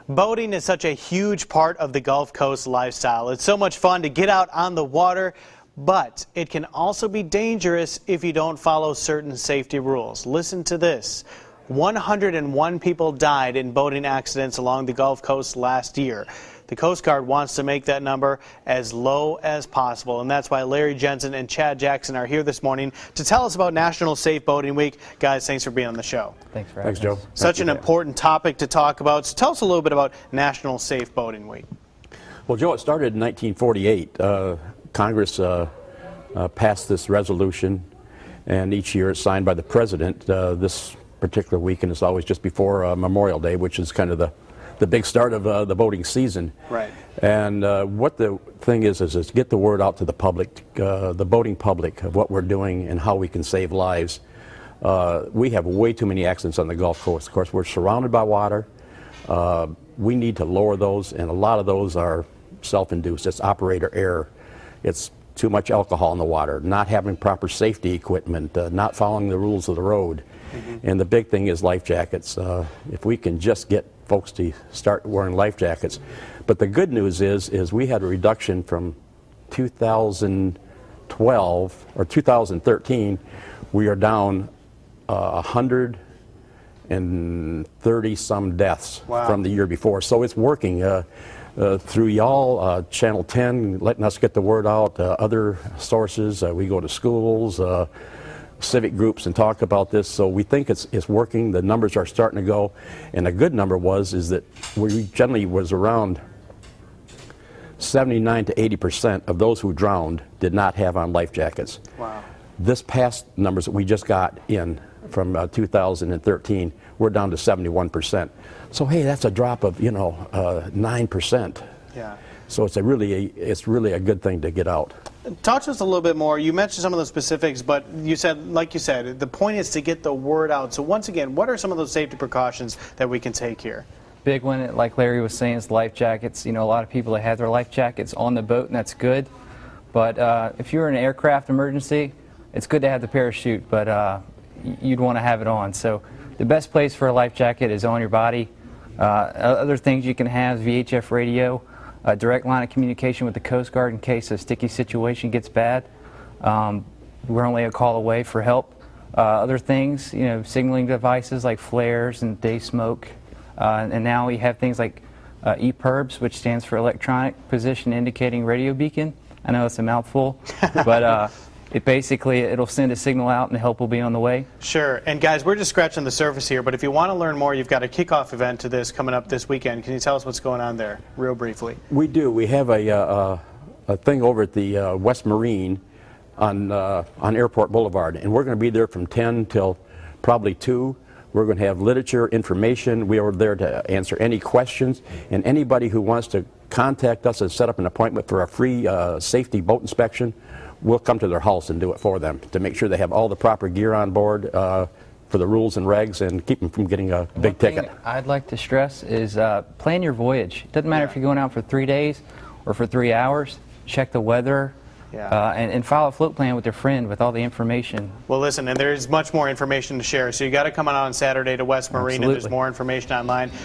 Boating is such a huge part of the Gulf Coast lifestyle. It's so much fun to get out on the water, but it can also be dangerous if you don't follow certain safety rules. Listen to this. 101 people died in boating accidents along the Gulf Coast last year. The Coast Guard wants to make that number as low as possible, and that's why Larry Jensen and Chad Jackson are here this morning to tell us about National Safe Boating Week. Guys, thanks for being on the show. Thanks for having us. Joe. Such an important topic to talk about. So tell us a little bit about National Safe Boating Week. Well, Joe, it started in 1948. Congress passed this resolution, and each year it's signed by the president. This particular weekend is always just before Memorial Day, which is kind of the big start of the boating season. Right. And what the thing is get the word out to the public, the boating public, of what we're doing and how we can save lives. We have way too many accidents on the Gulf Coast. Of course, we're surrounded by water. We need to lower those, and a lot of those are self-induced. It's operator error. It's too much alcohol in the water, not having proper safety equipment, not following the rules of the road. And the big thing is life jackets. If we can just get folks to start wearing life jackets. But the good news is we had a reduction from 2012 or 2013. We are down 130 some deaths from the year before. So it's working. Through y'all, Channel 10, letting us get the word out, other sources, we go to schools, civic groups and talk about this, so we think it's working. The numbers are starting to go, and a good number is that we generally was around 79 to 80% of those who drowned did not have on life jackets. Wow. This past numbers that we just got in from 2013, we're down to 71%. So hey, that's a drop of 9%. Yeah. So it's really a good thing to get out. Talk to us a little bit more. You mentioned some of the specifics, but like you said, the point is to get the word out. So once again, what are some of those safety precautions that we can take here? Big one, like Larry was saying, is life jackets. You know, a lot of people that have their life jackets on the boat, and that's good. But if you're in an aircraft emergency, it's good to have the parachute, but you'd want to have it on. So the best place for a life jacket is on your body. Other things you can have is VHF radio, a direct line of communication with the Coast Guard in case a sticky situation gets bad. We're only a call away for help. Other things, signaling devices like flares and day smoke. And now we have things like EPIRBs, which stands for Electronic Position Indicating Radio Beacon. I know it's a mouthful, but it'll send a signal out and the help will be on the way. Sure. And guys, we're just scratching the surface here, but if you want to learn more, you've got a kickoff event to this coming up this weekend. Can you tell us what's going on there, real briefly? We do. We have a thing over at the West Marine on Airport Boulevard, and we're going to be there from 10 till probably 2. We're going to have literature, information. We are there to answer any questions, and anybody who wants to contact us and set up an appointment for a free safety boat inspection, we'll come to their house and do it for them to make sure they have all the proper gear on board for the rules and regs and keep them from getting a big ticket. I'd like to stress is plan your voyage. It doesn't matter if you're going out for 3 days or for 3 hours. Check the weather. And file a float plan with your friend with all the information. Well, listen, and there's much more information to share, so you got to come on Saturday to West Marine, and there's more information online.